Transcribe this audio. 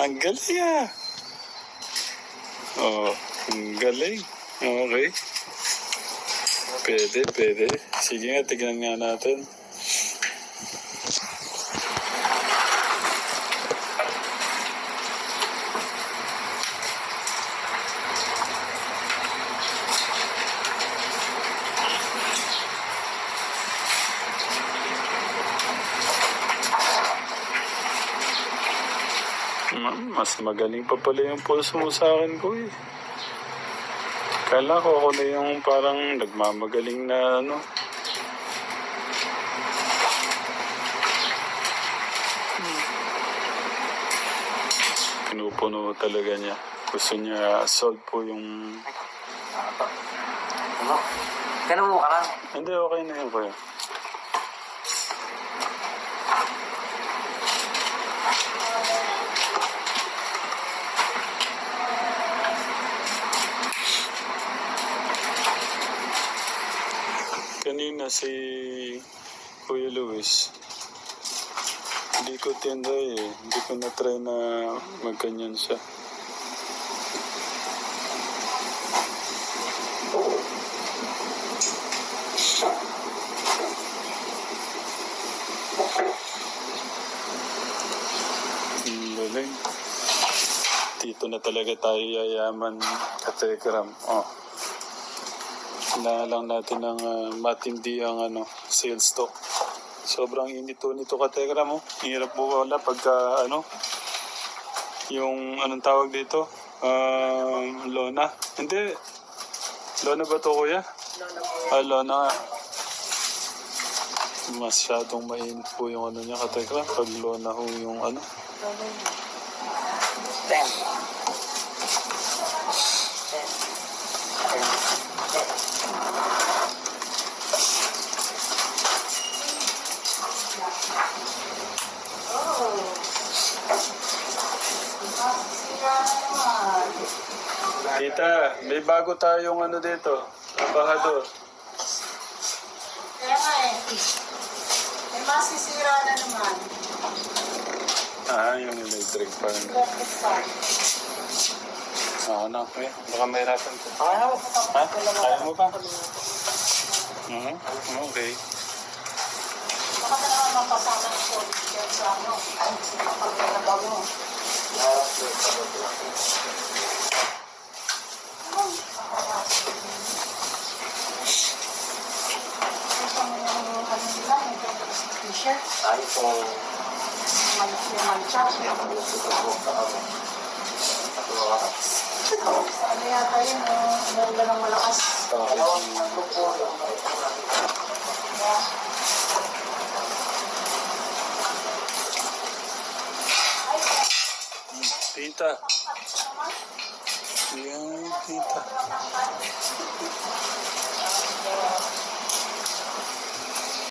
Ang galing ah. Oh, ang galing. Okay. Pwede. Sige nga, tignan nga natin. Mas magaling pa pala yung pulso mo sa akin ko eh. Kala ko ako na yung parang nagmamagaling na ano. Pinupuno talaga niya. Gusto niya solve po yung... Ano? Ganun mo ka lang. Hindi, okay na yun kuya. Kanina si Kuya Luis, hindi ko tinry eh. Hindi ko na-try na magganyan siya. Galing. Dito na talaga tayo yayaman, Katekram. Oh. Kailangan lang natin ng matindi ang sales stock. Sobrang inito nito Katekram mo. Hirap mo wala pagka yung anong tawag dito? Lona. Hindi. Lona ba to kuya? Lona nga. Masyadong mainit po yung niya Katekram. Pag lona ho yung Tita, may bago tayong dito. Abahador. Kaya nga eh. May masisira na naman. Yung electric fan. Electric fan. Baka mahirapan ko. Kaya mo. Ha? Kaya mo ba? Okay. Baka na naman mapasama ng solid sa ay, kapag na bago mo. T-shirt. Ay, po. Mancha. Ano yata yun? Meron lang malakas. Tita. Yan, tita.